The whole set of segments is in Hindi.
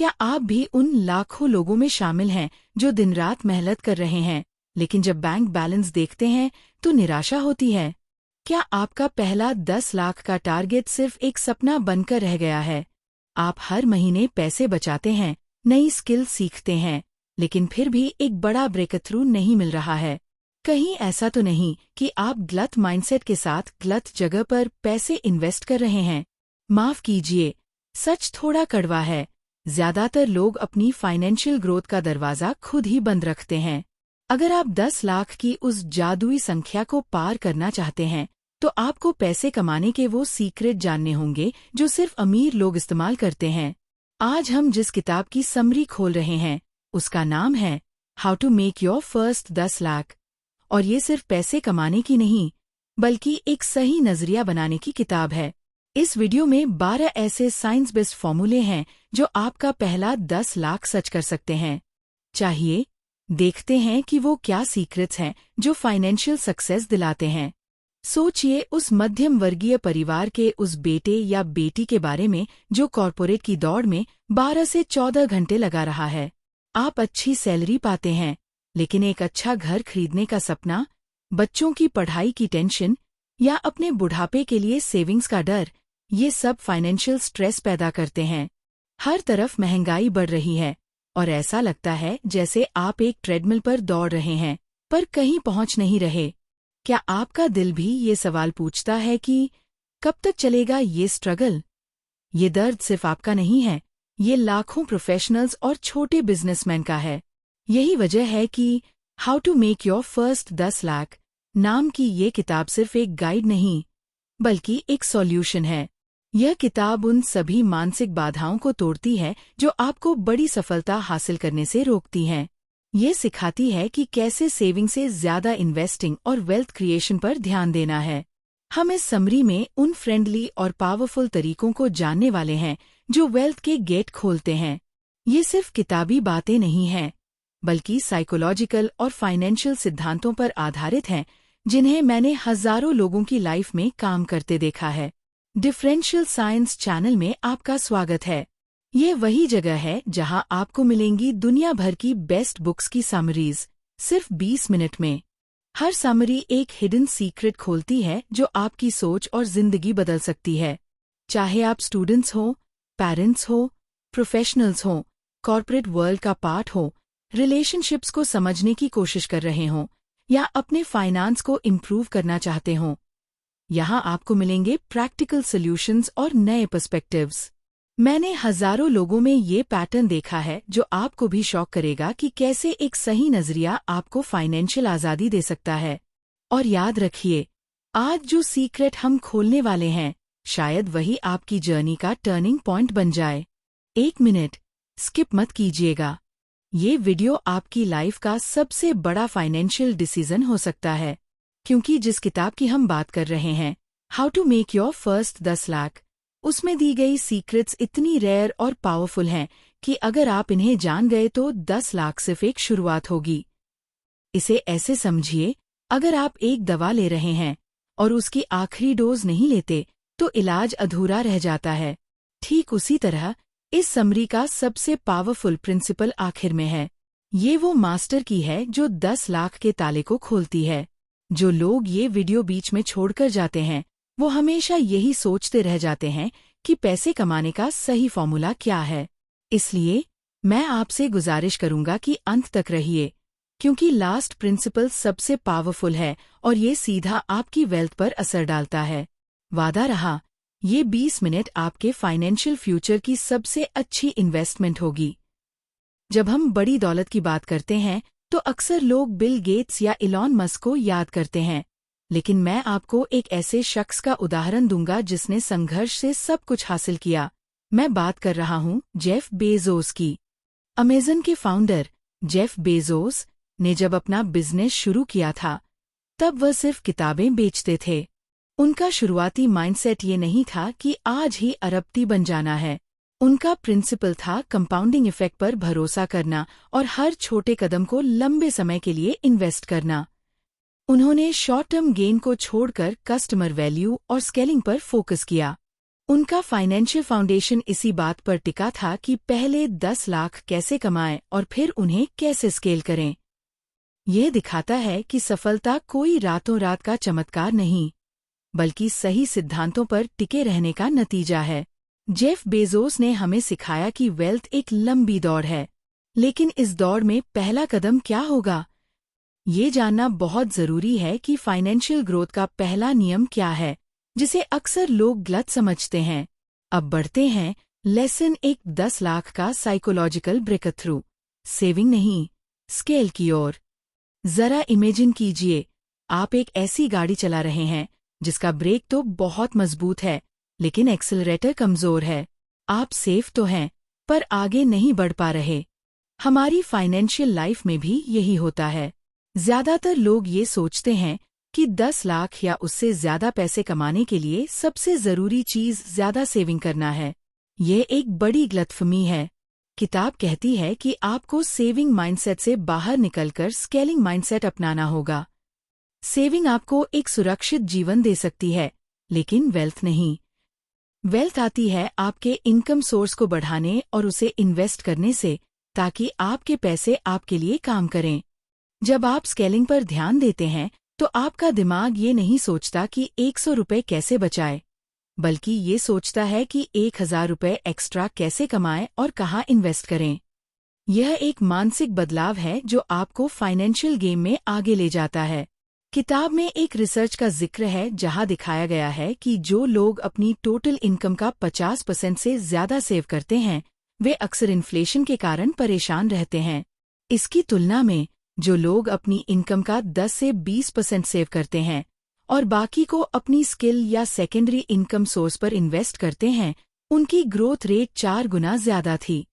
क्या आप भी उन लाखों लोगों में शामिल हैं जो दिन रात मेहनत कर रहे हैं, लेकिन जब बैंक बैलेंस देखते हैं तो निराशा होती है? क्या आपका पहला 10 लाख का टारगेट सिर्फ एक सपना बनकर रह गया है? आप हर महीने पैसे बचाते हैं, नई स्किल सीखते हैं, लेकिन फिर भी एक बड़ा ब्रेक थ्रू नहीं मिल रहा है। कहीं ऐसा तो नहीं कि आप गलत माइंडसेट के साथ गलत जगह पर पैसे इन्वेस्ट कर रहे हैं? माफ कीजिए, सच थोड़ा कड़वा है। ज्यादातर लोग अपनी फाइनेंशियल ग्रोथ का दरवाजा खुद ही बंद रखते हैं। अगर आप 10 लाख की उस जादुई संख्या को पार करना चाहते हैं, तो आपको पैसे कमाने के वो सीक्रेट जानने होंगे जो सिर्फ अमीर लोग इस्तेमाल करते हैं। आज हम जिस किताब की समरी खोल रहे हैं, उसका नाम है how to make your first 10 lakh. और ये सिर्फ पैसे कमाने की नहीं, बल्कि एक सही नजरिया बनाने की किताब है। इस वीडियो में 12 ऐसे साइंस बेस्ड फॉर्मूले हैं जो आपका पहला 10 लाख सच कर सकते हैं। चाहिए देखते हैं कि वो क्या सीक्रेट्स हैं जो फाइनेंशियल सक्सेस दिलाते हैं। सोचिए उस मध्यम वर्गीय परिवार के उस बेटे या बेटी के बारे में जो कॉर्पोरेट की दौड़ में 12 से 14 घंटे लगा रहा है। आप अच्छी सैलरी पाते हैं, लेकिन एक अच्छा घर खरीदने का सपना, बच्चों की पढ़ाई की टेंशन या अपने बुढ़ापे के लिए सेविंग्स का डर, ये सब फाइनेंशियल स्ट्रेस पैदा करते हैं। हर तरफ महंगाई बढ़ रही है और ऐसा लगता है जैसे आप एक ट्रेडमिल पर दौड़ रहे हैं, पर कहीं पहुंच नहीं रहे। क्या आपका दिल भी ये सवाल पूछता है कि कब तक चलेगा ये स्ट्रगल? ये दर्द सिर्फ आपका नहीं है, ये लाखों प्रोफेशनल्स और छोटे बिजनेसमैन का है। यही वजह है कि how to make your first 10 lakh नाम की ये किताब सिर्फ एक गाइड नहीं, बल्कि एक सॉल्यूशन है। यह किताब उन सभी मानसिक बाधाओं को तोड़ती है जो आपको बड़ी सफलता हासिल करने से रोकती हैं। ये सिखाती है कि कैसे सेविंग से ज्यादा इन्वेस्टिंग और वेल्थ क्रिएशन पर ध्यान देना है। हम इस समरी में उन फ्रेंडली और पावरफुल तरीकों को जानने वाले हैं जो वेल्थ के गेट खोलते हैं। ये सिर्फ किताबी बातें नहीं हैं, बल्कि साइकोलॉजिकल और फाइनेंशियल सिद्धांतों पर आधारित हैं जिन्हें मैंने हजारों लोगों की लाइफ में काम करते देखा है। डिफरेंशियल साइंस चैनल में आपका स्वागत है। ये वही जगह है जहां आपको मिलेंगी दुनिया भर की बेस्ट बुक्स की समरीज, सिर्फ 20 मिनट में। हर समरी एक हिडन सीक्रेट खोलती है जो आपकी सोच और जिंदगी बदल सकती है। चाहे आप स्टूडेंट्स हो, पेरेंट्स हो, प्रोफेशनल्स हो, कॉर्पोरेट वर्ल्ड का पार्ट हो, रिलेशनशिप्स को समझने की कोशिश कर रहे हों या अपने फाइनेंस को इम्प्रूव करना चाहते हों, यहाँ आपको मिलेंगे प्रैक्टिकल सॉल्यूशंस और नए पर्सपेक्टिव्स। मैंने हजारों लोगों में ये पैटर्न देखा है जो आपको भी शॉक करेगा कि कैसे एक सही नजरिया आपको फाइनेंशियल आजादी दे सकता है। और याद रखिए, आज जो सीक्रेट हम खोलने वाले हैं, शायद वही आपकी जर्नी का टर्निंग पॉइंट बन जाए। 1 मिनट स्किप मत कीजिएगा। ये वीडियो आपकी लाइफ का सबसे बड़ा फाइनेंशियल डिसीजन हो सकता है, क्योंकि जिस किताब की हम बात कर रहे हैं, how to make your first 10 lakh, उसमें दी गई सीक्रेट्स इतनी रेयर और पावरफुल हैं कि अगर आप इन्हें जान गए तो 10 लाख सिर्फ एक शुरुआत होगी। इसे ऐसे समझिए, अगर आप एक दवा ले रहे हैं और उसकी आखिरी डोज नहीं लेते तो इलाज अधूरा रह जाता है। ठीक उसी तरह इस समरी का सबसे पावरफुल प्रिंसिपल आखिर में है। ये वो मास्टर की है जो 10 लाख के ताले को खोलती है। जो लोग ये वीडियो बीच में छोड़कर जाते हैं, वो हमेशा यही सोचते रह जाते हैं कि पैसे कमाने का सही फॉर्मूला क्या है। इसलिए मैं आपसे गुजारिश करूंगा कि अंत तक रहिए, क्योंकि लास्ट प्रिंसिपल सबसे पावरफुल है और ये सीधा आपकी वेल्थ पर असर डालता है। वादा रहा, ये 20 मिनट आपके फाइनेंशियल फ्यूचर की सबसे अच्छी इन्वेस्टमेंट होगी। जब हम बड़ी दौलत की बात करते हैं तो अक्सर लोग बिल गेट्स या इलॉन मस्क को याद करते हैं, लेकिन मैं आपको एक ऐसे शख्स का उदाहरण दूंगा जिसने संघर्ष से सब कुछ हासिल किया। मैं बात कर रहा हूँ जेफ बेजोस की। अमेज़न के फाउंडर जेफ बेजोस ने जब अपना बिजनेस शुरू किया था, तब वह सिर्फ किताबें बेचते थे। उनका शुरुआती माइंडसेट ये नहीं था कि आज ही अरबपति बन जाना है। उनका प्रिंसिपल था कंपाउंडिंग इफेक्ट पर भरोसा करना और हर छोटे कदम को लंबे समय के लिए इन्वेस्ट करना। उन्होंने शॉर्ट टर्म गेन को छोड़कर कस्टमर वैल्यू और स्केलिंग पर फोकस किया। उनका फाइनेंशियल फाउंडेशन इसी बात पर टिका था कि पहले 10 लाख कैसे कमाएं और फिर उन्हें कैसे स्केल करें। यह दिखाता है कि सफलता कोई रातों रात का चमत्कार नहीं, बल्कि सही सिद्धांतों पर टिके रहने का नतीजा है। जेफ बेजोस ने हमें सिखाया कि वेल्थ एक लंबी दौड़ है, लेकिन इस दौड़ में पहला कदम क्या होगा? ये जानना बहुत जरूरी है कि फाइनेंशियल ग्रोथ का पहला नियम क्या है, जिसे अक्सर लोग गलत समझते हैं। अब बढ़ते हैं लेसन 10 लाख का साइकोलॉजिकल ब्रेकथ्रू, सेविंग नहीं, स्केल की ओर। जरा इमेजिन कीजिए, आप एक ऐसी गाड़ी चला रहे हैं जिसका ब्रेक तो बहुत मजबूत है, लेकिन एक्सेलरेटर कमजोर है। आप सेफ तो हैं, पर आगे नहीं बढ़ पा रहे। हमारी फाइनेंशियल लाइफ में भी यही होता है। ज्यादातर लोग ये सोचते हैं कि 10 लाख या उससे ज्यादा पैसे कमाने के लिए सबसे जरूरी चीज ज्यादा सेविंग करना है। ये एक बड़ी गलतफहमी है। किताब कहती है कि आपको सेविंग माइंडसेट से बाहर निकलकर स्केलिंग माइंडसेट अपनाना होगा। सेविंग आपको एक सुरक्षित जीवन दे सकती है, लेकिन वेल्थ नहीं। वेल्थ आती है आपके इनकम सोर्स को बढ़ाने और उसे इन्वेस्ट करने से, ताकि आपके पैसे आपके लिए काम करें। जब आप स्केलिंग पर ध्यान देते हैं, तो आपका दिमाग ये नहीं सोचता कि 100 रुपये कैसे बचाए, बल्कि ये सोचता है कि 1000 रुपये एक्स्ट्रा कैसे कमाएं और कहाँ इन्वेस्ट करें। यह एक मानसिक बदलाव है जो आपको फाइनेंशियल गेम में आगे ले जाता है। किताब में एक रिसर्च का जिक्र है जहां दिखाया गया है कि जो लोग अपनी टोटल इनकम का 50% से ज्यादा सेव करते हैं, वे अक्सर इन्फ्लेशन के कारण परेशान रहते हैं। इसकी तुलना में जो लोग अपनी इनकम का 10 से 20% सेव करते हैं और बाकी को अपनी स्किल या सेकेंडरी इनकम सोर्स पर इन्वेस्ट करते हैं, उनकी ग्रोथ रेट 4 गुना ज्यादा थी।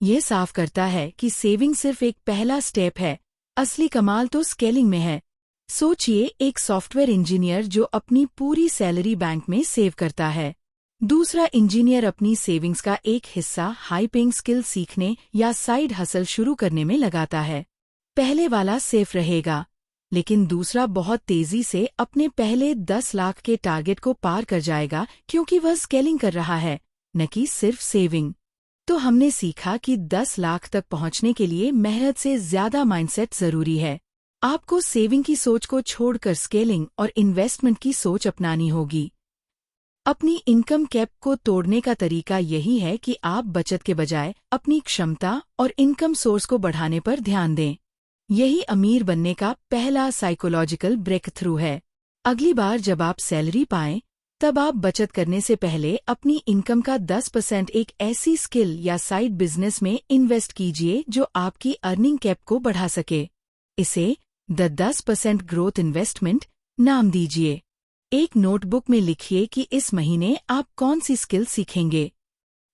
ये साफ करता है कि सेविंग सिर्फ एक पहला स्टेप है, असली कमाल तो स्केलिंग में है। सोचिए, एक सॉफ्टवेयर इंजीनियर जो अपनी पूरी सैलरी बैंक में सेव करता है। दूसरा इंजीनियर अपनी सेविंग्स का एक हिस्सा हाई पेइंग स्किल सीखने या साइड हसल शुरू करने में लगाता है। पहले वाला सेफ रहेगा, लेकिन दूसरा बहुत तेजी से अपने पहले 10 लाख के टारगेट को पार कर जाएगा, क्योंकि वह स्केलिंग कर रहा है, न कि सिर्फ सेविंग। तो हमने सीखा कि 10 लाख तक पहुंचने के लिए मेहनत से ज्यादा माइंडसेट जरूरी है। आपको सेविंग की सोच को छोड़कर स्केलिंग और इन्वेस्टमेंट की सोच अपनानी होगी। अपनी इनकम कैप को तोड़ने का तरीका यही है कि आप बचत के बजाय अपनी क्षमता और इनकम सोर्स को बढ़ाने पर ध्यान दें। यही अमीर बनने का पहला साइकोलॉजिकल ब्रेक थ्रू है। अगली बार जब आप सैलरी पाएं, तब आप बचत करने से पहले अपनी इनकम का 10% एक ऐसी स्किल या साइड बिजनेस में इन्वेस्ट कीजिए जो आपकी अर्निंग कैप को बढ़ा सके। इसे द 10% ग्रोथ इन्वेस्टमेंट नाम दीजिए। एक नोटबुक में लिखिए कि इस महीने आप कौन सी स्किल सीखेंगे।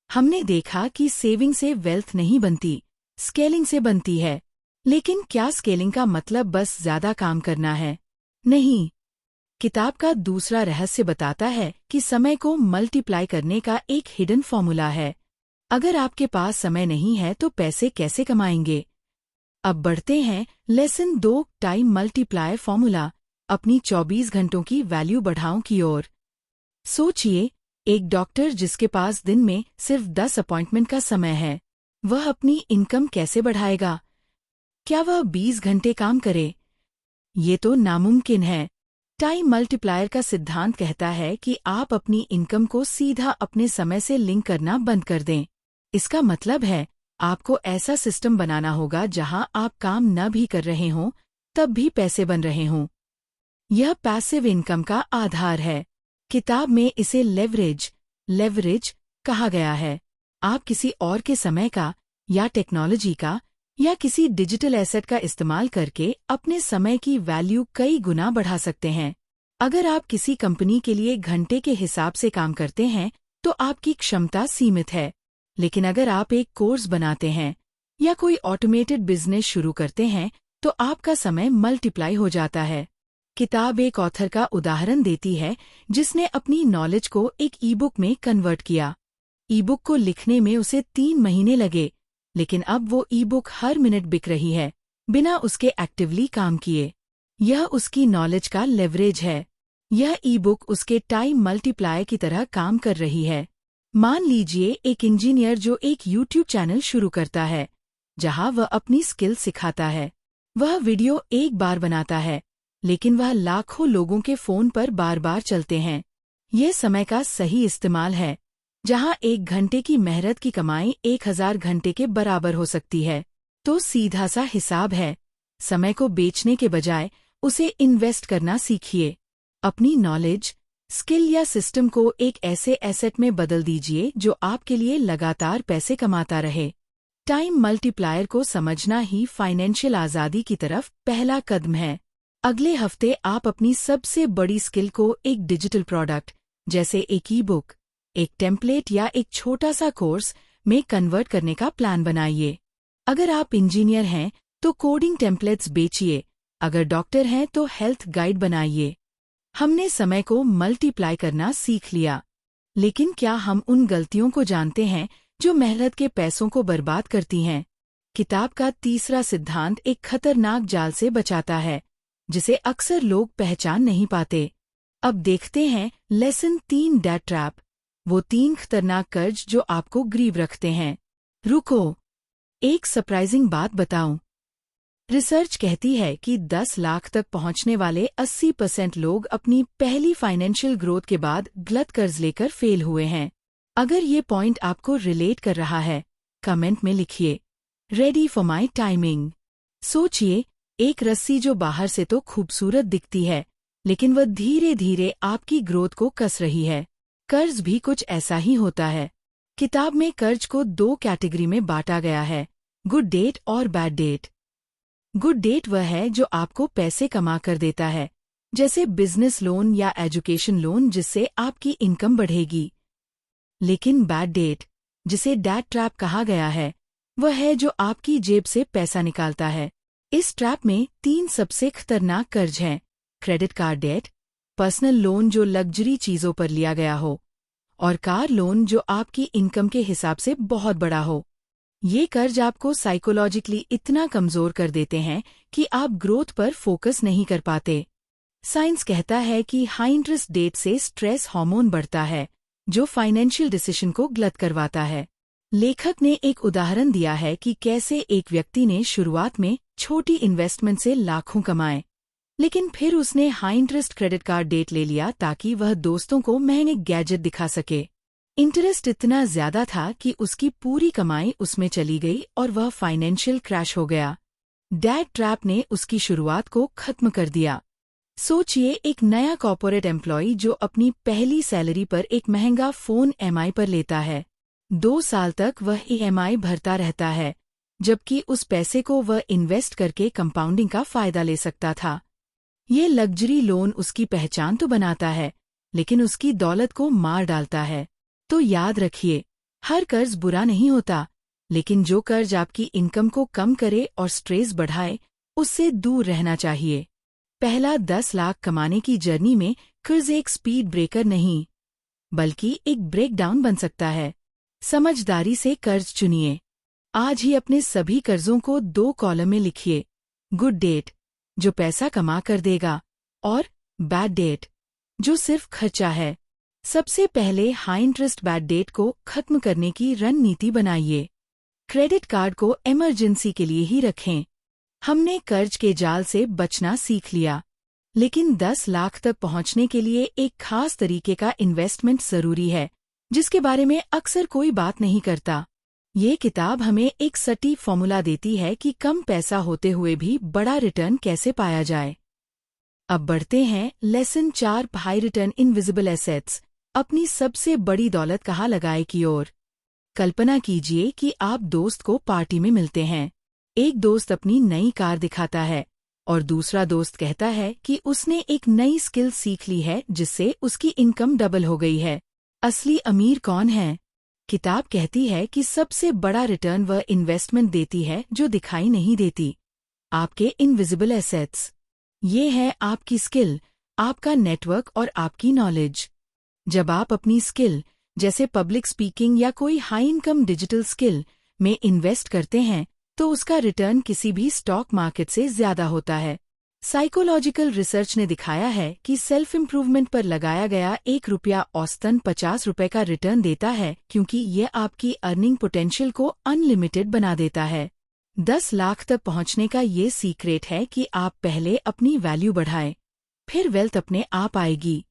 हमने देखा कि सेविंग से वेल्थ नहीं बनती, स्केलिंग से बनती है। लेकिन क्या स्केलिंग का मतलब बस ज्यादा काम करना है? नहीं। किताब का दूसरा रहस्य बताता है कि समय को मल्टीप्लाई करने का एक हिडन फॉर्मूला है। अगर आपके पास समय नहीं है तो पैसे कैसे कमाएंगे? अब बढ़ते हैं लेसन 2 टाइम मल्टीप्लायर फॉर्मूला, अपनी 24 घंटों की वैल्यू बढ़ाओ की ओर। सोचिए, एक डॉक्टर जिसके पास दिन में सिर्फ 10 अपॉइंटमेंट का समय है, वह अपनी इनकम कैसे बढ़ाएगा? क्या वह 20 घंटे काम करे? ये तो नामुमकिन है। टाइम मल्टीप्लायर का सिद्धांत कहता है कि आप अपनी इनकम को सीधा अपने समय से लिंक करना बंद कर दें। इसका मतलब है, आपको ऐसा सिस्टम बनाना होगा जहां आप काम न भी कर रहे हों, तब भी पैसे बन रहे हों। यह पैसिव इनकम का आधार है। किताब में इसे लेवरेज कहा गया है। आप किसी और के समय का या टेक्नोलॉजी का या किसी डिजिटल एसेट का इस्तेमाल करके अपने समय की वैल्यू कई गुना बढ़ा सकते हैं। अगर आप किसी कंपनी के लिए घंटे के हिसाब से काम करते हैं, तो आपकी क्षमता सीमित है। लेकिन अगर आप एक कोर्स बनाते हैं या कोई ऑटोमेटेड बिजनेस शुरू करते हैं, तो आपका समय मल्टीप्लाई हो जाता है। किताब एक ऑथर का उदाहरण देती है जिसने अपनी नॉलेज को एक ई-बुक में कन्वर्ट किया। ई-बुक को लिखने में उसे 3 महीने लगे, लेकिन अब वो ई-बुक हर मिनट बिक रही है, बिना उसके एक्टिवली काम किए। यह उसकी नॉलेज का लेवरेज है। यह ई बुक उसके टाइम मल्टीप्लायर की तरह काम कर रही है। मान लीजिए एक इंजीनियर जो एक यूट्यूब चैनल शुरू करता है जहां वह अपनी स्किल सिखाता है। वह वीडियो एक बार बनाता है, लेकिन वह लाखों लोगों के फोन पर बार बार चलते हैं। ये समय का सही इस्तेमाल है, जहां 1 घंटे की मेहनत की कमाई 1000 घंटे के बराबर हो सकती है। तो सीधा सा हिसाब है, समय को बेचने के बजाय उसे इन्वेस्ट करना सीखिए। अपनी नॉलेज, स्किल या सिस्टम को एक ऐसे एसेट में बदल दीजिए जो आपके लिए लगातार पैसे कमाता रहे। टाइम मल्टीप्लायर को समझना ही फाइनेंशियल आज़ादी की तरफ पहला कदम है। अगले हफ्ते आप अपनी सबसे बड़ी स्किल को एक डिजिटल प्रोडक्ट जैसे एक ई बुक, एक टेम्पलेट या एक छोटा सा कोर्स में कन्वर्ट करने का प्लान बनाइए। अगर आप इंजीनियर हैं तो कोडिंग टेम्पलेट्स बेचिए, अगर डॉक्टर हैं तो हेल्थ गाइड बनाइए। हमने समय को मल्टीप्लाई करना सीख लिया, लेकिन क्या हम उन गलतियों को जानते हैं जो मेहनत के पैसों को बर्बाद करती हैं? किताब का तीसरा सिद्धांत एक खतरनाक जाल से बचाता है, जिसे अक्सर लोग पहचान नहीं पाते। अब देखते हैं लेसन 3 डेट ट्रैप, वो 3 खतरनाक कर्ज जो आपको गरीब रखते हैं। रुको, एक सरप्राइजिंग बात बताऊं। रिसर्च कहती है कि 10 लाख तक पहुंचने वाले 80% लोग अपनी पहली फाइनेंशियल ग्रोथ के बाद गलत कर्ज लेकर फेल हुए हैं। अगर ये पॉइंट आपको रिलेट कर रहा है, कमेंट में लिखिए, रेडी फॉर माई टाइमिंग। सोचिए, एक रस्सी जो बाहर से तो खूबसूरत दिखती है, लेकिन वह धीरे धीरे आपकी ग्रोथ को कस रही है। कर्ज भी कुछ ऐसा ही होता है। किताब में कर्ज को 2 कैटेगरी में बांटा गया है, गुड डेट और बैड डेट। गुड डेट वह है जो आपको पैसे कमा कर देता है, जैसे बिजनेस लोन या एजुकेशन लोन जिससे आपकी इनकम बढ़ेगी। लेकिन बैड डेट, जिसे डेट ट्रैप कहा गया है, वह है जो आपकी जेब से पैसा निकालता है। इस ट्रैप में 3 सबसे खतरनाक कर्ज हैं: credit card debt, personal loan जो लग्जरी चीजों पर लिया गया हो, और कार लोन जो आपकी इनकम के हिसाब से बहुत बड़ा हो। ये कर्ज आपको साइकोलॉजिकली इतना कमजोर कर देते हैं कि आप ग्रोथ पर फोकस नहीं कर पाते। साइंस कहता है कि हाई इंटरेस्ट डेट से स्ट्रेस हार्मोन बढ़ता है, जो फाइनेंशियल डिसीजन को गलत करवाता है। लेखक ने एक उदाहरण दिया है कि कैसे एक व्यक्ति ने शुरुआत में छोटी इन्वेस्टमेंट से लाखों कमाए, लेकिन फिर उसने high interest credit card debt ले लिया ताकि वह दोस्तों को महंगे गैजेट दिखा सके। इंटरेस्ट इतना ज्यादा था कि उसकी पूरी कमाई उसमें चली गई और वह फाइनेंशियल क्रैश हो गया। डेट ट्रैप ने उसकी शुरुआत को खत्म कर दिया। सोचिए, एक नया कॉर्पोरेट एम्प्लॉय जो अपनी पहली सैलरी पर एक महंगा फोन EMI पर लेता है। 2 साल तक वह EMI भरता रहता है, जबकि उस पैसे को वह इन्वेस्ट करके कंपाउंडिंग का फायदा ले सकता था। ये लग्जरी लोन उसकी पहचान तो बनाता है, लेकिन उसकी दौलत को मार डालता है। तो याद रखिए, हर कर्ज बुरा नहीं होता, लेकिन जो कर्ज आपकी इनकम को कम करे और स्ट्रेस बढ़ाए, उससे दूर रहना चाहिए। पहला 10 लाख कमाने की जर्नी में कर्ज एक स्पीड ब्रेकर नहीं, बल्कि एक ब्रेकडाउन बन सकता है। समझदारी से कर्ज चुनिए। आज ही अपने सभी कर्जों को 2 कॉलम में लिखिए: गुड डेट, जो पैसा कमा कर देगा, और बैड डेट, जो सिर्फ खर्चा है। सबसे पहले हाई इंटरेस्ट बैड डेट को खत्म करने की रणनीति बनाइए। क्रेडिट कार्ड को इमरजेंसी के लिए ही रखें। हमने कर्ज के जाल से बचना सीख लिया, लेकिन 10 लाख तक पहुंचने के लिए एक खास तरीके का इन्वेस्टमेंट जरूरी है, जिसके बारे में अक्सर कोई बात नहीं करता। ये किताब हमें एक सटीक फॉर्मूला देती है कि कम पैसा होते हुए भी बड़ा रिटर्न कैसे पाया जाए। अब बढ़ते हैं lesson 4 high return invisible assets, अपनी सबसे बड़ी दौलत कहाँ लगाए की ओर। कल्पना कीजिए कि आप दोस्त को पार्टी में मिलते हैं। एक दोस्त अपनी नई कार दिखाता है और दूसरा दोस्त कहता है कि उसने एक नई स्किल सीख ली है जिससे उसकी इनकम डबल हो गई है। असली अमीर कौन है? किताब कहती है कि सबसे बड़ा रिटर्न वह इन्वेस्टमेंट देती है जो दिखाई नहीं देती, आपके इनविजिबल एसेट्स। ये है आपकी स्किल, आपका नेटवर्क और आपकी नॉलेज। जब आप अपनी स्किल, जैसे पब्लिक स्पीकिंग या कोई हाई इनकम डिजिटल स्किल, में इन्वेस्ट करते हैं, तो उसका रिटर्न किसी भी स्टॉक मार्केट से ज्यादा होता है। साइकोलॉजिकल रिसर्च ने दिखाया है कि सेल्फ इम्प्रूवमेंट पर लगाया गया ₹1 औसतन ₹50 का रिटर्न देता है, क्योंकि ये आपकी अर्निंग पोटेंशियल को अनलिमिटेड बना देता है। 10 लाख तक पहुंचने का ये सीक्रेट है कि आप पहले अपनी वैल्यू बढ़ाएं, फिर वेल्थ अपने आप आएगी।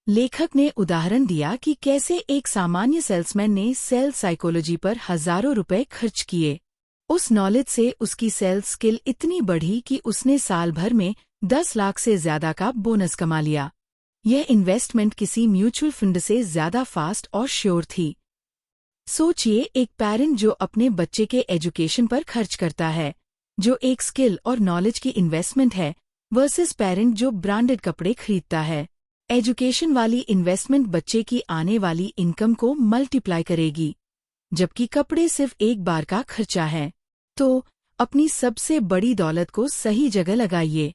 लेखक ने उदाहरण दिया कि कैसे एक सामान्य सेल्समैन ने सेल्स साइकोलॉजी पर हजारों रुपए खर्च किए। उस नॉलेज से उसकी सेल्स स्किल इतनी बढ़ी कि उसने साल भर में 10 लाख से ज्यादा का बोनस कमा लिया। यह इन्वेस्टमेंट किसी म्यूचुअल फंड से ज्यादा फास्ट और श्योर थी। सोचिए, एक पेरेंट जो अपने बच्चे के एजुकेशन पर खर्च करता है, जो एक स्किल और नॉलेज की इन्वेस्टमेंट है, वर्सेस पेरेंट जो ब्रांडेड कपड़े खरीदता है। एजुकेशन वाली इन्वेस्टमेंट बच्चे की आने वाली इनकम को मल्टीप्लाई करेगी, जबकि कपड़े सिर्फ एक बार का खर्चा है। तो अपनी सबसे बड़ी दौलत को सही जगह लगाइए।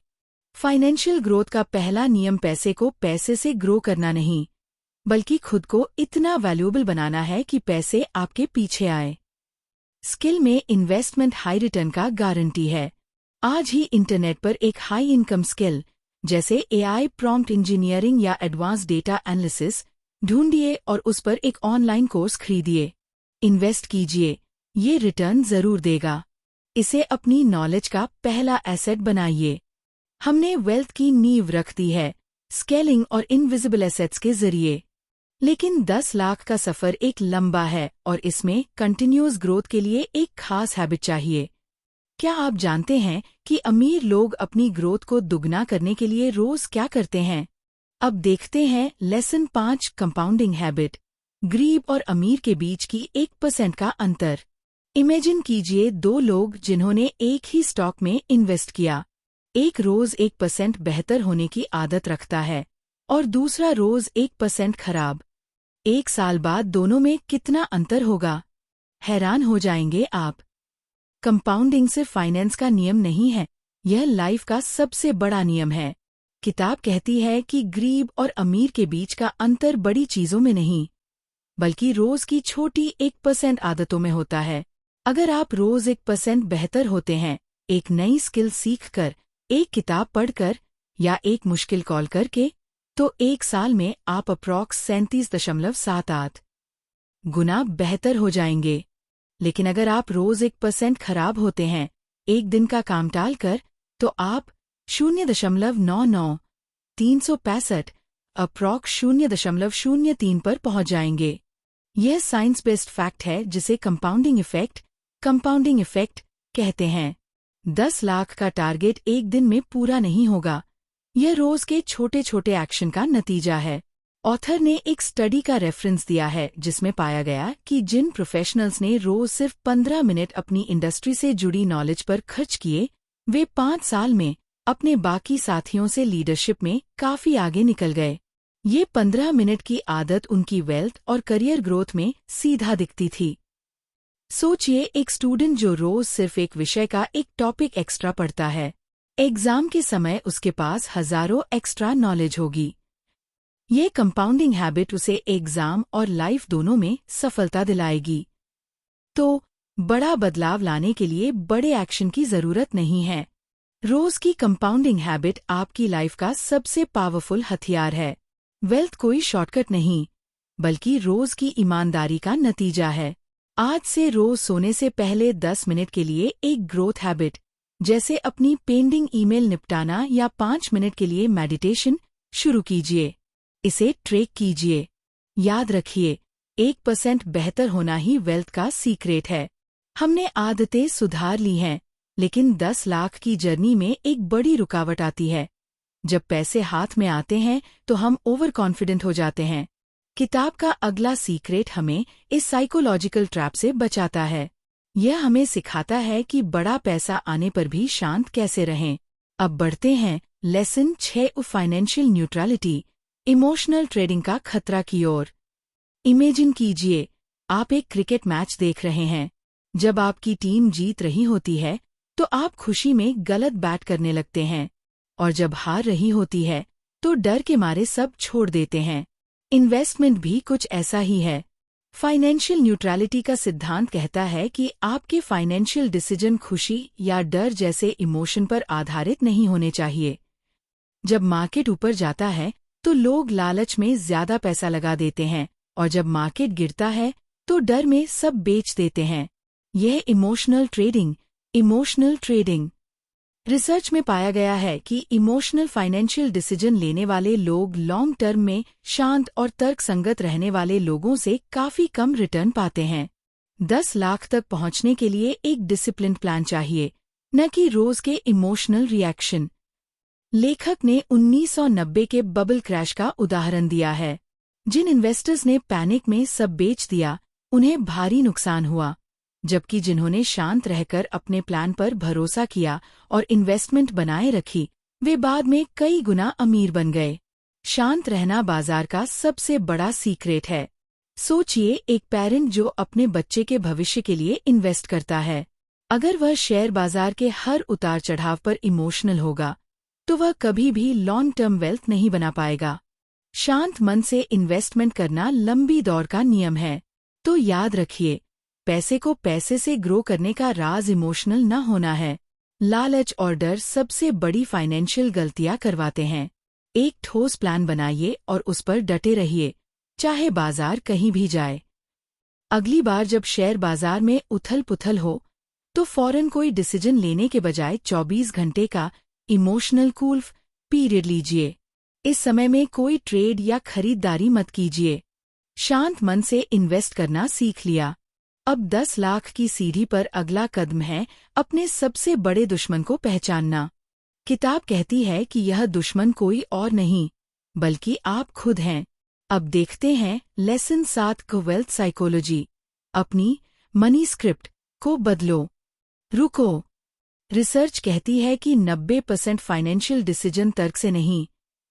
फाइनेंशियल ग्रोथ का पहला नियम पैसे को पैसे से ग्रो करना नहीं, बल्कि खुद को इतना वैल्यूएबल बनाना है कि पैसे आपके पीछे आए। स्किल में इन्वेस्टमेंट हाई रिटर्न का गारंटी है। आज ही इंटरनेट पर एक हाई इनकम स्किल जैसे AI, प्रॉम्प्ट इंजीनियरिंग या एडवांस डेटा एनालिसिस ढूंढिए और उस पर एक ऑनलाइन कोर्स खरीदिए। इन्वेस्ट कीजिए, ये रिटर्न जरूर देगा। इसे अपनी नॉलेज का पहला एसेट बनाइए। हमने वेल्थ की नींव रख दी है स्केलिंग और इनविजिबल एसेट्स के जरिए। लेकिन 10 लाख का सफर एक लंबा है और इसमें कंटिन्यूअस ग्रोथ के लिए एक खास हैबिट चाहिए। क्या आप जानते हैं कि अमीर लोग अपनी ग्रोथ को दुगना करने के लिए रोज क्या करते हैं? अब देखते हैं लेसन 5, कंपाउंडिंग हैबिट। गरीब और अमीर के बीच की 1% का अंतर। इमेजिन कीजिए 2 लोग जिन्होंने एक ही स्टॉक में इन्वेस्ट किया। एक रोज 1% बेहतर होने की आदत रखता है और दूसरा रोज 1% खराब। 1 साल बाद दोनों में कितना अंतर होगा? हैरान हो जाएंगे आप। कंपाउंडिंग सिर्फ फाइनेंस का नियम नहीं है, यह लाइफ का सबसे बड़ा नियम है। किताब कहती है कि गरीब और अमीर के बीच का अंतर बड़ी चीजों में नहीं, बल्कि रोज की छोटी 1% आदतों में होता है। अगर आप रोज 1% बेहतर होते हैं, एक नई स्किल सीखकर, एक किताब पढ़कर या एक मुश्किल कॉल करके, तो 1 साल में आप अप्रॉक्स 37.78 गुना बेहतर हो जाएंगे। लेकिन अगर आप रोज 1% खराब होते हैं, एक दिन का काम टाल कर, तो आप 0.99 365 अप्रॉक्स 0.03 पर पहुंच जाएंगे। यह साइंस बेस्ड फैक्ट है जिसे कंपाउंडिंग इफेक्ट कहते हैं। 10 लाख का टारगेट एक दिन में पूरा नहीं होगा, यह रोज के छोटे छोटे एक्शन का नतीजा है। ऑथर ने एक स्टडी का रेफरेंस दिया है जिसमें पाया गया कि जिन प्रोफेशनल्स ने रोज सिर्फ 15 मिनट अपनी इंडस्ट्री से जुड़ी नॉलेज पर खर्च किए, वे 5 साल में अपने बाकी साथियों से लीडरशिप में काफी आगे निकल गए। ये 15 मिनट की आदत उनकी वेल्थ और करियर ग्रोथ में सीधा दिखती थी। सोचिए, एक स्टूडेंट जो रोज सिर्फ एक विषय का एक टॉपिक एक्स्ट्रा पढ़ता है, एग्जाम के समय उसके पास हजारों एक्स्ट्रा नॉलेज होगी। ये कंपाउंडिंग हैबिट उसे एग्जाम और लाइफ दोनों में सफलता दिलाएगी। तो बड़ा बदलाव लाने के लिए बड़े एक्शन की जरूरत नहीं है। रोज की कंपाउंडिंग हैबिट आपकी लाइफ का सबसे पावरफुल हथियार है। वेल्थ कोई शॉर्टकट नहीं, बल्कि रोज की ईमानदारी का नतीजा है। आज से रोज सोने से पहले 10 मिनट के लिए एक ग्रोथ हैबिट, जैसे अपनी पेंडिंग ईमेल निपटाना या 5 मिनट के लिए मेडिटेशन शुरू कीजिए। इसे ट्रैक कीजिए। याद रखिए, 1% बेहतर होना ही वेल्थ का सीक्रेट है। हमने आदतें सुधार ली हैं, लेकिन 10 लाख की जर्नी में एक बड़ी रुकावट आती है। जब पैसे हाथ में आते हैं तो हम ओवर कॉन्फिडेंट हो जाते हैं। किताब का अगला सीक्रेट हमें इस साइकोलॉजिकल ट्रैप से बचाता है। यह हमें सिखाता है कि बड़ा पैसा आने पर भी शांत कैसे रहें। अब बढ़ते हैं lesson 6, financial neutrality, emotional trading का खतरा की ओर। इमेजिन कीजिए, आप एक क्रिकेट मैच देख रहे हैं। जब आपकी टीम जीत रही होती है तो आप खुशी में गलत बैट करने लगते हैं, और जब हार रही होती है तो डर के मारे सब छोड़ देते हैं। इन्वेस्टमेंट भी कुछ ऐसा ही है। फाइनेंशियल न्यूट्रलिटी का सिद्धांत कहता है कि आपके फाइनेंशियल डिसीजन खुशी या डर जैसे इमोशन पर आधारित नहीं होने चाहिए। जब मार्केट ऊपर जाता है तो लोग लालच में ज्यादा पैसा लगा देते हैं, और जब मार्केट गिरता है तो डर में सब बेच देते हैं। यह इमोशनल ट्रेडिंग। रिसर्च में पाया गया है कि इमोशनल फाइनेंशियल डिसीजन लेने वाले लोग लॉन्ग टर्म में शांत और तर्कसंगत रहने वाले लोगों से काफी कम रिटर्न पाते हैं। 10 लाख तक पहुंचने के लिए एक डिसिप्लिन प्लान चाहिए, न कि रोज के इमोशनल रिएक्शन। लेखक ने 1990 के बबल क्रैश का उदाहरण दिया है। जिन इन्वेस्टर्स ने पैनिक में सब बेच दिया, उन्हें भारी नुकसान हुआ, जबकि जिन्होंने शांत रहकर अपने प्लान पर भरोसा किया और इन्वेस्टमेंट बनाए रखी, वे बाद में कई गुना अमीर बन गए। शांत रहना बाजार का सबसे बड़ा सीक्रेट है। सोचिए, एक पेरेंट जो अपने बच्चे के भविष्य के लिए इन्वेस्ट करता है, अगर वह शेयर बाजार के हर उतार चढ़ाव पर इमोशनल होगा, तो वह कभी भी लॉन्ग टर्म वेल्थ नहीं बना पाएगा। शांत मन से इन्वेस्टमेंट करना लंबी दौड़ का नियम है। तो याद रखिए, पैसे को पैसे से ग्रो करने का राज इमोशनल न होना है। लालच और डर सबसे बड़ी फाइनेंशियल गलतियां करवाते हैं। एक ठोस प्लान बनाइए और उस पर डटे रहिए, चाहे बाजार कहीं भी जाए। अगली बार जब शेयर बाजार में उथल पुथल हो, तो फौरन कोई डिसीजन लेने के बजाय 24 घंटे का इमोशनल कूल पीरियड लीजिए। इस समय में कोई ट्रेड या खरीदारी मत कीजिए। शांत मन से इन्वेस्ट करना सीख लिया। अब 10 लाख की सीढ़ी पर अगला कदम है अपने सबसे बड़े दुश्मन को पहचानना। किताब कहती है कि यह दुश्मन कोई और नहीं, बल्कि आप खुद हैं। अब देखते हैं लेसन 7 को वेल्थ साइकोलॉजी। अपनी मनी स्क्रिप्ट को बदलो। रुको। रिसर्च कहती है कि 90% फाइनेंशियल डिसीजन तर्क से नहीं,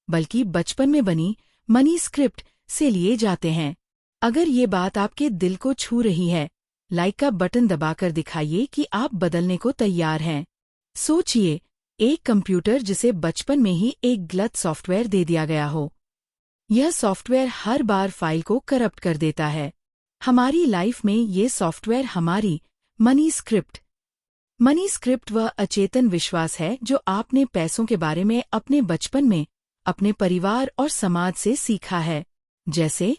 बल्कि बचपन में बनी मनी स्क्रिप्ट से लिए जाते हैं। अगर ये बात आपके दिल को छू रही है, लाइक का बटन दबाकर दिखाइए कि आप बदलने को तैयार हैं। सोचिए, एक कंप्यूटर जिसे बचपन में ही एक गलत सॉफ्टवेयर दे दिया गया हो। यह सॉफ्टवेयर हर बार फाइल को करप्ट कर देता है। हमारी लाइफ में ये सॉफ्टवेयर हमारी मनी स्क्रिप्ट वह अचेतन विश्वास है जो आपने पैसों के बारे में अपने बचपन में अपने परिवार और समाज से सीखा है। जैसे,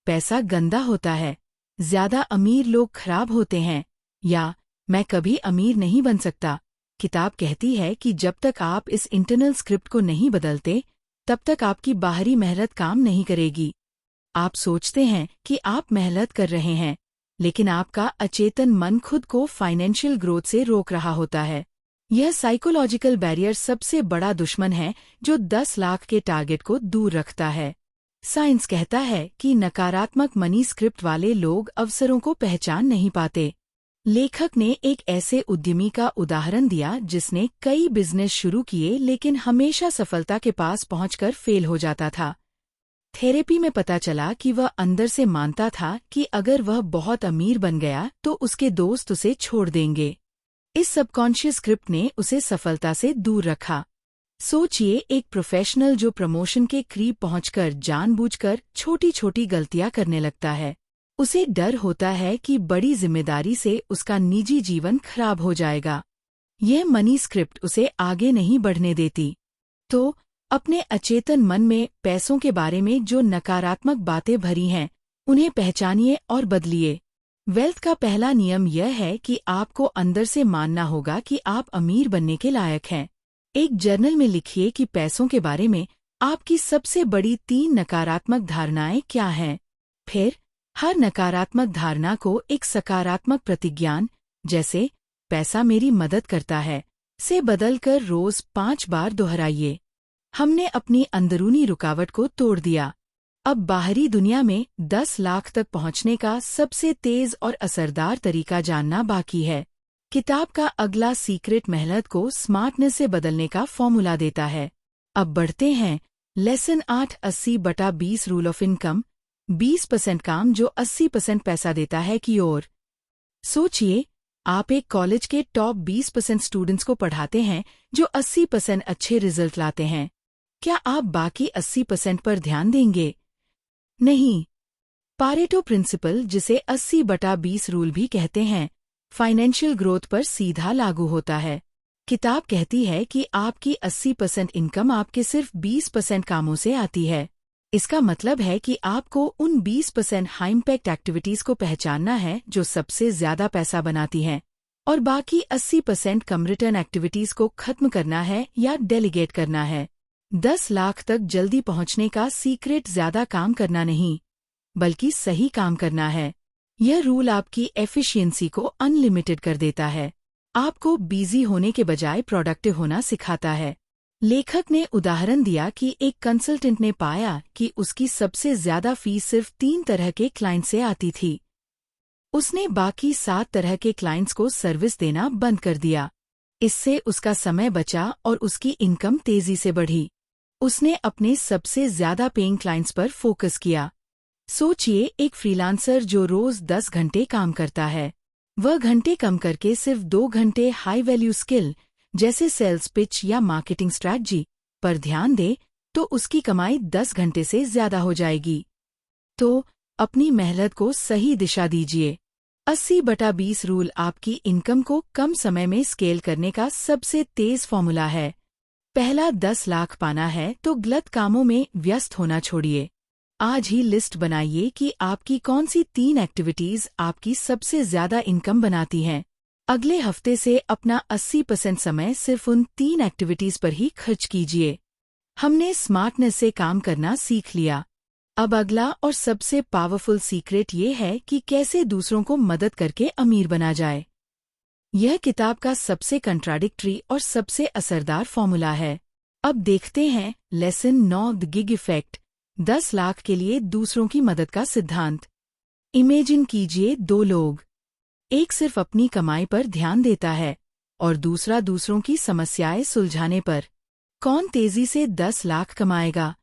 पैसा गंदा होता है, ज्यादा अमीर लोग खराब होते हैं, या मैं कभी अमीर नहीं बन सकता। किताब कहती है कि जब तक आप इस इंटरनल स्क्रिप्ट को नहीं बदलते, तब तक आपकी बाहरी मेहनत काम नहीं करेगी। आप सोचते हैं कि आप मेहनत कर रहे हैं, लेकिन आपका अचेतन मन खुद को फाइनेंशियल ग्रोथ से रोक रहा होता है। यह साइकोलॉजिकल बैरियर सबसे बड़ा दुश्मन है जो 10 लाख के टारगेट को दूर रखता है। साइंस कहता है कि नकारात्मक मनी स्क्रिप्ट वाले लोग अवसरों को पहचान नहीं पाते। लेखक ने एक ऐसे उद्यमी का उदाहरण दिया जिसने कई बिजनेस शुरू किए लेकिन हमेशा सफलता के पास पहुंचकर फेल हो जाता था। थेरेपी में पता चला कि वह अंदर से मानता था कि अगर वह बहुत अमीर बन गया तो उसके दोस्त उसे छोड़ देंगे। इस सबकॉन्शियस स्क्रिप्ट ने उसे सफलता से दूर रखा। सोचिए, एक प्रोफेशनल जो प्रमोशन के करीब पहुंचकर जानबूझकर छोटी छोटी गलतियां करने लगता है। उसे डर होता है कि बड़ी जिम्मेदारी से उसका निजी जीवन खराब हो जाएगा। यह मनी स्क्रिप्ट उसे आगे नहीं बढ़ने देती। तो अपने अचेतन मन में पैसों के बारे में जो नकारात्मक बातें भरी हैं, उन्हें पहचानिए और बदलिए। वेल्थ का पहला नियम यह है कि आपको अंदर से मानना होगा कि आप अमीर बनने के लायक हैं। एक जर्नल में लिखिए कि पैसों के बारे में आपकी सबसे बड़ी 3 नकारात्मक धारणाएं क्या हैं। फिर हर नकारात्मक धारणा को एक सकारात्मक प्रतिज्ञान, जैसे पैसा मेरी मदद करता है, से बदलकर रोज 5 बार दोहराइए। हमने अपनी अंदरूनी रुकावट को तोड़ दिया। अब बाहरी दुनिया में 10 लाख तक पहुंचने का सबसे तेज और असरदार तरीका जानना बाकी है। किताब का अगला सीक्रेट मेहनत को स्मार्टनेस से बदलने का फॉर्मूला देता है। अब बढ़ते हैं लेसन 8 80/20 रूल ऑफ इनकम। 20% काम जो 80% पैसा देता है की ओर। सोचिए, आप एक कॉलेज के टॉप 20% स्टूडेंट्स को पढ़ाते हैं जो 80% अच्छे रिजल्ट लाते हैं। क्या आप बाकी 80% पर ध्यान देंगे? नहीं। पारेटो प्रिंसिपल, जिसे 80/20 रूल भी कहते हैं, फाइनेंशियल ग्रोथ पर सीधा लागू होता है। किताब कहती है कि आपकी 80% इनकम आपके सिर्फ 20% कामों से आती है। इसका मतलब है कि आपको उन 20% हाई इम्पैक्ट एक्टिविटीज को पहचानना है जो सबसे ज्यादा पैसा बनाती हैं, और बाकी 80% कम रिटर्न एक्टिविटीज को खत्म करना है या डेलीगेट करना है। 10 लाख तक जल्दी पहुंचने का सीक्रेट ज्यादा काम करना नहीं, बल्कि सही काम करना है। यह रूल आपकी एफिशिएंसी को अनलिमिटेड कर देता है, आपको बिजी होने के बजाय प्रोडक्टिव होना सिखाता है। लेखक ने उदाहरण दिया कि एक कंसल्टेंट ने पाया कि उसकी सबसे ज्यादा फीस सिर्फ 3 तरह के क्लाइंट से आती थी। उसने बाकी 7 तरह के क्लाइंट्स को सर्विस देना बंद कर दिया। इससे उसका समय बचा और उसकी इनकम तेजी से बढ़ी। उसने अपने सबसे ज्यादा पेइंग क्लाइंट्स पर फोकस किया। सोचिए, एक फ्रीलांसर जो रोज 10 घंटे काम करता है, वह घंटे कम करके सिर्फ 2 घंटे हाई वैल्यू स्किल जैसे सेल्स पिच या मार्केटिंग स्ट्रैटेजी पर ध्यान दे तो उसकी कमाई 10 घंटे से ज्यादा हो जाएगी। तो अपनी मेहनत को सही दिशा दीजिए। 80/20 रूल आपकी इनकम को कम समय में स्केल करने का सबसे तेज फॉर्मूला है। पहला 10 लाख पाना है तो गलत कामों में व्यस्त होना छोड़िए। आज ही लिस्ट बनाइए कि आपकी कौन सी 3 एक्टिविटीज आपकी सबसे ज्यादा इनकम बनाती हैं। अगले हफ्ते से अपना 80% समय सिर्फ उन 3 एक्टिविटीज पर ही खर्च कीजिए। हमने स्मार्टनेस से काम करना सीख लिया। अब अगला और सबसे पावरफुल सीक्रेट ये है कि कैसे दूसरों को मदद करके अमीर बना जाए। यह किताब का सबसे कंट्राडिक्टरी और सबसे असरदार फॉर्मूला है। अब देखते हैं lesson 9, the gig effect. 10 lakh के लिए दूसरों की मदद का सिद्धांत। इमेजिन कीजिए 2 लोग, एक सिर्फ अपनी कमाई पर ध्यान देता है और दूसरा दूसरों की समस्याएं सुलझाने पर। कौन तेजी से 10 लाख कमाएगा?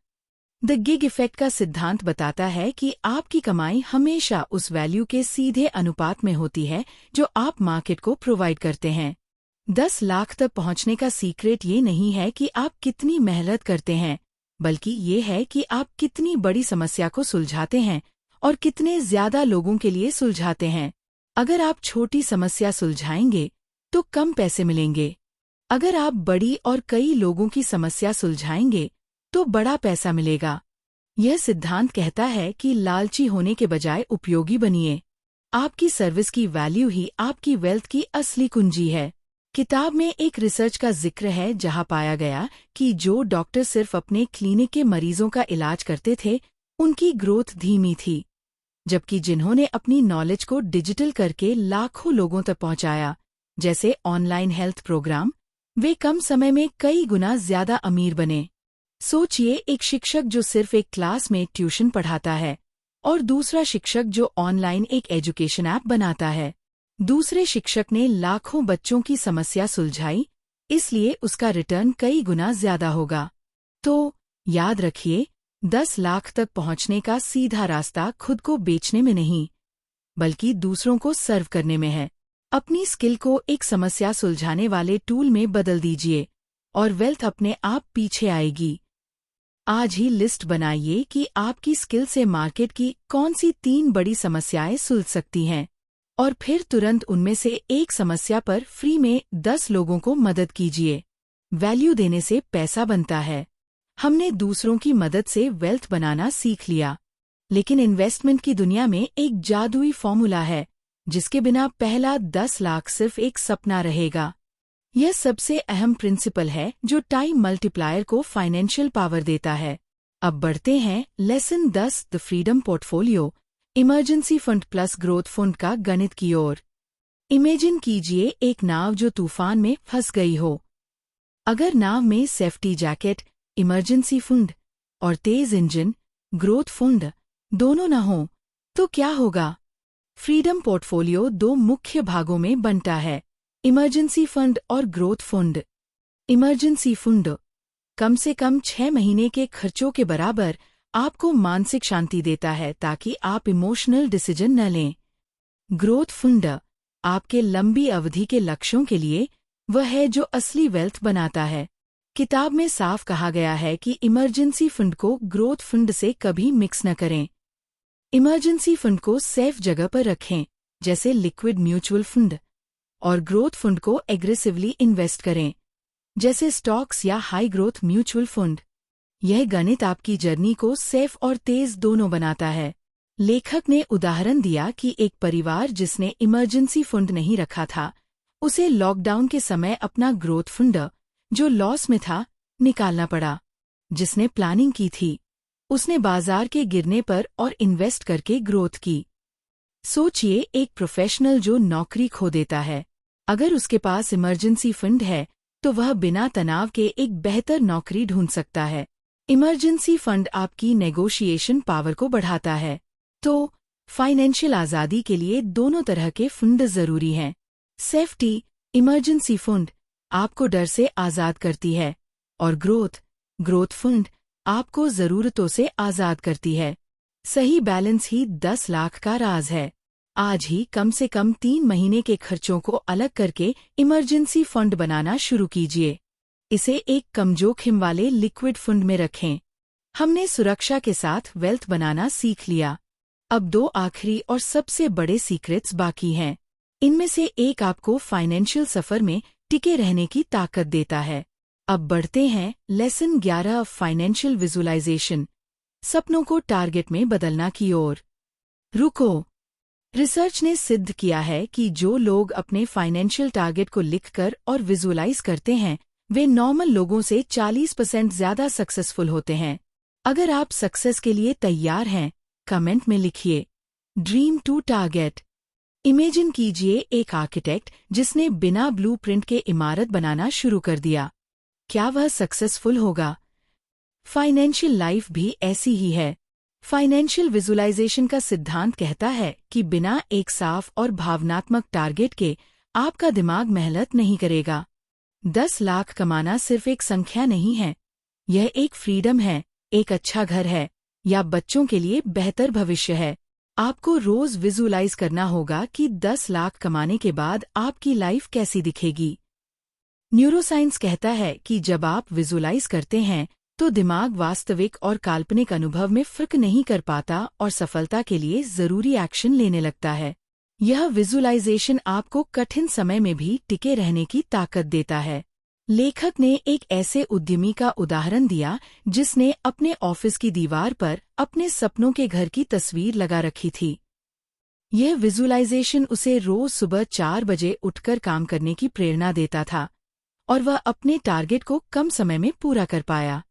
द गिग इफेक्ट का सिद्धांत बताता है कि आपकी कमाई हमेशा उस वैल्यू के सीधे अनुपात में होती है जो आप मार्केट को प्रोवाइड करते हैं। 10 लाख तक पहुंचने का सीक्रेट ये नहीं है कि आप कितनी मेहनत करते हैं, बल्कि ये है कि आप कितनी बड़ी समस्या को सुलझाते हैं और कितने ज्यादा लोगों के लिए सुलझाते हैं। अगर आप छोटी समस्या सुलझाएंगे तो कम पैसे मिलेंगे। अगर आप बड़ी और कई लोगों की समस्या सुलझाएंगे तो बड़ा पैसा मिलेगा। यह सिद्धांत कहता है कि लालची होने के बजाय उपयोगी बनिए। आपकी सर्विस की वैल्यू ही आपकी वेल्थ की असली कुंजी है। किताब में एक रिसर्च का जिक्र है जहां पाया गया कि जो डॉक्टर सिर्फ अपने क्लिनिक के मरीजों का इलाज करते थे, उनकी ग्रोथ धीमी थी, जबकि जिन्होंने अपनी नॉलेज को डिजिटल करके लाखों लोगों तक पहुंचाया, जैसे ऑनलाइन हेल्थ प्रोग्राम, वे कम समय में कई गुना ज्यादा अमीर बने। सोचिए, एक शिक्षक जो सिर्फ एक क्लास में ट्यूशन पढ़ाता है और दूसरा शिक्षक जो ऑनलाइन एक एजुकेशन ऐप बनाता है। दूसरे शिक्षक ने लाखों बच्चों की समस्या सुलझाई, इसलिए उसका रिटर्न कई गुना ज्यादा होगा। तो याद रखिए, 10 लाख तक पहुंचने का सीधा रास्ता खुद को बेचने में नहीं, बल्कि दूसरों को सर्व करने में है। अपनी स्किल को एक समस्या सुलझाने वाले टूल में बदल दीजिए और वेल्थ अपने आप पीछे आएगी। आज ही लिस्ट बनाइए कि आपकी स्किल से मार्केट की कौन सी 3 बड़ी समस्याएं सुलझ सकती हैं, और फिर तुरंत उनमें से एक समस्या पर फ्री में 10 लोगों को मदद कीजिए। वैल्यू देने से पैसा बनता है। हमने दूसरों की मदद से वेल्थ बनाना सीख लिया, लेकिन इन्वेस्टमेंट की दुनिया में एक जादुई फॉर्मूला है जिसके बिना पहला 10 लाख सिर्फ एक सपना रहेगा। यह सबसे अहम प्रिंसिपल है जो टाइम मल्टीप्लायर को फाइनेंशियल पावर देता है। अब बढ़ते हैं lesson 10, the freedom portfolio, emergency fund plus growth fund का गणित की ओर। इमेजिन कीजिए एक नाव जो तूफान में फंस गई हो। अगर नाव में सेफ्टी जैकेट, इमरजेंसी फंड और तेज इंजन, ग्रोथ फंड दोनों न हो तो क्या होगा? फ्रीडम पोर्टफोलियो 2 मुख्य भागों में बंटा है, इमरजेंसी फंड और ग्रोथ फंड। इमरजेंसी फंड कम से कम 6 महीने के खर्चों के बराबर आपको मानसिक शांति देता है ताकि आप इमोशनल डिसीजन न लें। ग्रोथ फंड आपके लंबी अवधि के लक्ष्यों के लिए वह है जो असली वेल्थ बनाता है। किताब में साफ कहा गया है कि इमरजेंसी फंड को ग्रोथ फंड से कभी मिक्स न करें। इमरजेंसी फंड को सेफ जगह पर रखें, जैसे लिक्विड म्यूचुअल फंड, और ग्रोथ फंड को एग्रेसिवली इन्वेस्ट करें, जैसे स्टॉक्स या हाई ग्रोथ म्यूचुअल फंड। यह गणित आपकी जर्नी को सेफ और तेज दोनों बनाता है। लेखक ने उदाहरण दिया कि एक परिवार जिसने इमरजेंसी फंड नहीं रखा था, उसे लॉकडाउन के समय अपना ग्रोथ फंड, जो लॉस में था, निकालना पड़ा। जिसने प्लानिंग की थी, उसने बाजार के गिरने पर और इन्वेस्ट करके ग्रोथ की। सोचिए, एक प्रोफेशनल जो नौकरी खो देता है, अगर उसके पास इमरजेंसी फंड है तो वह बिना तनाव के एक बेहतर नौकरी ढूंढ सकता है। इमरजेंसी फंड आपकी नेगोशिएशन पावर को बढ़ाता है। तो फाइनेंशियल आज़ादी के लिए दोनों तरह के फंड जरूरी हैं। सेफ्टी, इमरजेंसी फंड आपको डर से आज़ाद करती है, और ग्रोथ फंड आपको ज़रूरतों से आज़ाद करती है। सही बैलेंस ही 10 लाख का राज है। आज ही कम से कम 3 महीने के खर्चों को अलग करके इमरजेंसी फंड बनाना शुरू कीजिए। इसे एक कम जोखिम वाले लिक्विड फंड में रखें। हमने सुरक्षा के साथ वेल्थ बनाना सीख लिया। अब 2 आखिरी और सबसे बड़े सीक्रेट्स बाकी हैं। इनमें से एक आपको फाइनेंशियल सफर में टिके रहने की ताकत देता है। अब बढ़ते हैं लेसन 11 ऑफ फाइनेंशियल विजुअलाइजेशन, सपनों को टारगेट में बदलना की ओर। रुको। रिसर्च ने सिद्ध किया है कि जो लोग अपने फाइनेंशियल टारगेट को लिखकर और विजुअलाइज करते हैं, वे नॉर्मल लोगों से 40% ज्यादा सक्सेसफुल होते हैं। अगर आप सक्सेस के लिए तैयार हैं, कमेंट में लिखिए ड्रीम टू टारगेट। इमेजिन कीजिए एक आर्किटेक्ट जिसने बिना ब्लूप्रिंट के इमारत बनाना शुरू कर दिया। क्या वह सक्सेसफुल होगा? फाइनेंशियल लाइफ भी ऐसी ही है। फाइनेंशियल विजुअलाइजेशन का सिद्धांत कहता है कि बिना एक साफ और भावनात्मक टारगेट के आपका दिमाग मेहनत नहीं करेगा। 10 लाख कमाना सिर्फ एक संख्या नहीं है, यह एक फ्रीडम है, एक अच्छा घर है, या बच्चों के लिए बेहतर भविष्य है। आपको रोज विजुअलाइज करना होगा कि 10 लाख कमाने के बाद आपकी लाइफ कैसी दिखेगी। न्यूरोसाइंस कहता है कि जब आप विजुअलाइज करते हैं तो दिमाग वास्तविक और काल्पनिक अनुभव में फर्क नहीं कर पाता और सफलता के लिए जरूरी एक्शन लेने लगता है। यह विजुअलाइजेशन आपको कठिन समय में भी टिके रहने की ताकत देता है। लेखक ने एक ऐसे उद्यमी का उदाहरण दिया जिसने अपने ऑफिस की दीवार पर अपने सपनों के घर की तस्वीर लगा रखी थी। यह विजुअलाइजेशन उसे रोज सुबह 4 बजे उठकर काम करने की प्रेरणा देता था, और वह अपने टारगेट को कम समय में पूरा कर पाया।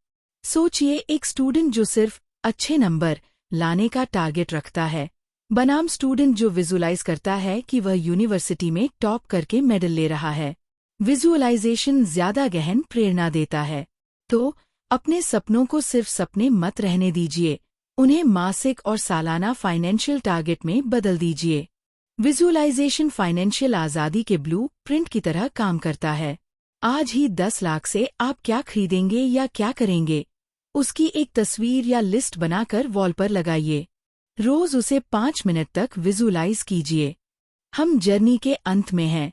सोचिए, एक स्टूडेंट जो सिर्फ अच्छे नंबर लाने का टारगेट रखता है, बनाम स्टूडेंट जो विजुअलाइज करता है कि वह यूनिवर्सिटी में टॉप करके मेडल ले रहा है। विजुअलाइजेशन ज्यादा गहन प्रेरणा देता है। तो अपने सपनों को सिर्फ सपने मत रहने दीजिए, उन्हें मासिक और सालाना फाइनेंशियल टारगेट में बदल दीजिए। विजुअलाइजेशन फाइनेंशियल आज़ादी के ब्लू प्रिंट की तरह काम करता है। आज ही 10 लाख से आप क्या खरीदेंगे या क्या करेंगे, उसकी एक तस्वीर या लिस्ट बनाकर वॉल पर लगाइए। रोज उसे 5 मिनट तक विजुअलाइज कीजिए। हम जर्नी के अंत में हैं।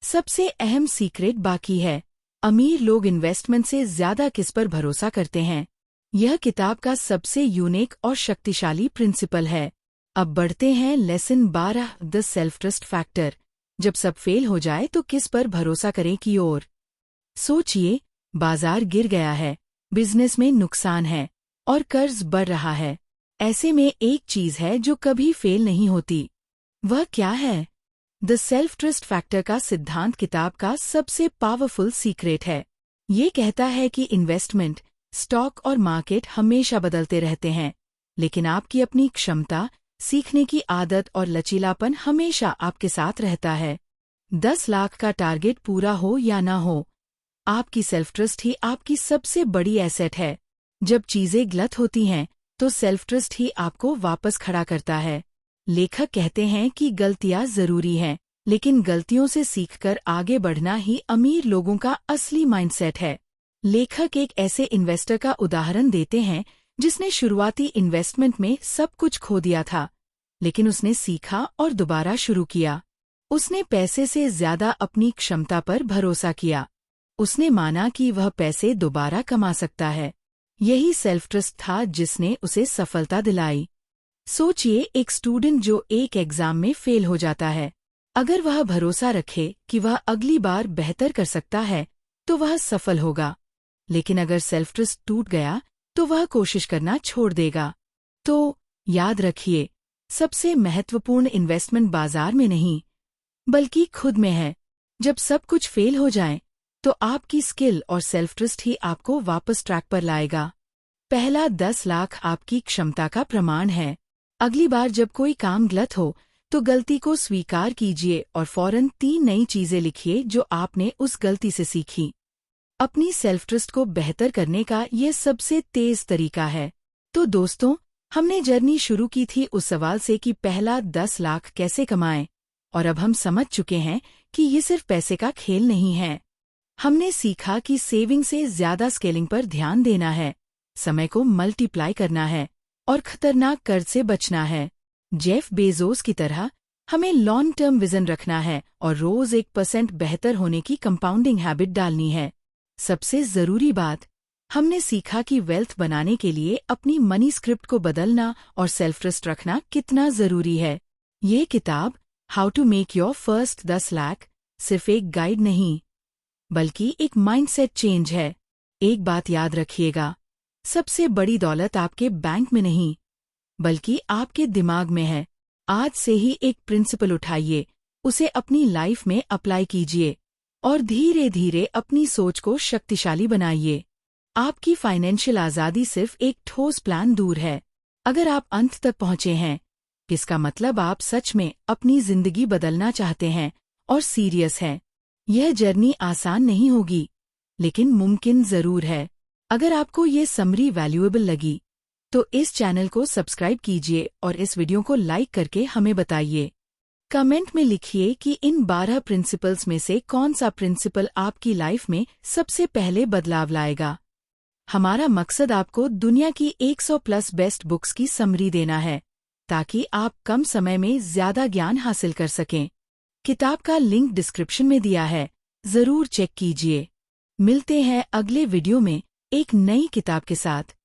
सबसे अहम सीक्रेट बाकी है। अमीर लोग इन्वेस्टमेंट से ज्यादा किस पर भरोसा करते हैं? यह किताब का सबसे यूनिक और शक्तिशाली प्रिंसिपल है। अब बढ़ते हैं lesson 12 the self trust factor. जब सब फेल हो जाए तो किस पर भरोसा करें की ओर। सोचिए, बाजार गिर गया है, बिजनेस में नुकसान है और कर्ज बढ़ रहा है। ऐसे में एक चीज है जो कभी फेल नहीं होती। वह क्या है? द सेल्फ ट्रस्ट फैक्टर का सिद्धांत किताब का सबसे पावरफुल सीक्रेट है। ये कहता है कि इन्वेस्टमेंट, स्टॉक और मार्केट हमेशा बदलते रहते हैं, लेकिन आपकी अपनी क्षमता, सीखने की आदत और लचीलापन हमेशा आपके साथ रहता है। 10 लाख का टारगेट पूरा हो या ना हो, आपकी सेल्फ ट्रस्ट ही आपकी सबसे बड़ी एसेट है। जब चीजें गलत होती हैं तो सेल्फ ट्रस्ट ही आपको वापस खड़ा करता है। लेखक कहते हैं कि गलतियां जरूरी हैं, लेकिन गलतियों से सीखकर आगे बढ़ना ही अमीर लोगों का असली माइंडसेट है। लेखक एक ऐसे इन्वेस्टर का उदाहरण देते हैं जिसने शुरुआती इन्वेस्टमेंट में सब कुछ खो दिया था, लेकिन उसने सीखा और दोबारा शुरू किया। उसने पैसे से ज्यादा अपनी क्षमता पर भरोसा किया। उसने माना कि वह पैसे दोबारा कमा सकता है। यही सेल्फ ट्रस्ट था जिसने उसे सफलता दिलाई। सोचिए एक स्टूडेंट जो एक एग्जाम में फेल हो जाता है। अगर वह भरोसा रखे कि वह अगली बार बेहतर कर सकता है तो वह सफल होगा, लेकिन अगर सेल्फ ट्रस्ट टूट गया तो वह कोशिश करना छोड़ देगा। तो याद रखिए, सबसे महत्वपूर्ण इन्वेस्टमेंट बाजार में नहीं बल्कि खुद में है। जब सब कुछ फेल हो जाए तो आपकी स्किल और सेल्फ ट्रस्ट ही आपको वापस ट्रैक पर लाएगा। पहला 10 लाख आपकी क्षमता का प्रमाण है। अगली बार जब कोई काम गलत हो तो गलती को स्वीकार कीजिए और फौरन 3 नई चीजें लिखिए जो आपने उस गलती से सीखी। अपनी सेल्फ ट्रस्ट को बेहतर करने का यह सबसे तेज तरीका है। तो दोस्तों, हमने जर्नी शुरू की थी उस सवाल से कि पहला 10 लाख कैसे कमाएं, और अब हम समझ चुके हैं कि ये सिर्फ पैसे का खेल नहीं है। हमने सीखा कि सेविंग से ज्यादा स्केलिंग पर ध्यान देना है, समय को मल्टीप्लाई करना है और खतरनाक कर्ज से बचना है। जेफ बेजोस की तरह हमें लॉन्ग टर्म विजन रखना है और रोज 1% बेहतर होने की कंपाउंडिंग हैबिट डालनी है। सबसे जरूरी बात, हमने सीखा कि वेल्थ बनाने के लिए अपनी मनी स्क्रिप्ट को बदलना और सेल्फ ट्रस्ट रखना कितना जरूरी है। ये किताब how to make your first 10 lakh सिर्फ एक गाइड नहीं बल्कि एक माइंडसेट चेंज है। एक बात याद रखिएगा, सबसे बड़ी दौलत आपके बैंक में नहीं बल्कि आपके दिमाग में है। आज से ही एक प्रिंसिपल उठाइए, उसे अपनी लाइफ में अप्लाई कीजिए और धीरे धीरे अपनी सोच को शक्तिशाली बनाइए। आपकी फाइनेंशियल आज़ादी सिर्फ एक ठोस प्लान दूर है। अगर आप अंत तक पहुंचे हैं, इसका मतलब आप सच में अपनी जिंदगी बदलना चाहते हैं और सीरियस हैं। यह जर्नी आसान नहीं होगी, लेकिन मुमकिन जरूर है। अगर आपको ये समरी वैल्यूएबल लगी तो इस चैनल को सब्सक्राइब कीजिए और इस वीडियो को लाइक करके हमें बताइए। कमेंट में लिखिए कि इन 12 प्रिंसिपल्स में से कौन सा प्रिंसिपल आपकी लाइफ में सबसे पहले बदलाव लाएगा। हमारा मकसद आपको दुनिया की 100+ बेस्ट बुक्स की समरी देना है, ताकि आप कम समय में ज्यादा ज्ञान हासिल कर सकें। किताब का लिंक डिस्क्रिप्शन में दिया है, जरूर चेक कीजिए। मिलते हैं अगले वीडियो में एक नई किताब के साथ।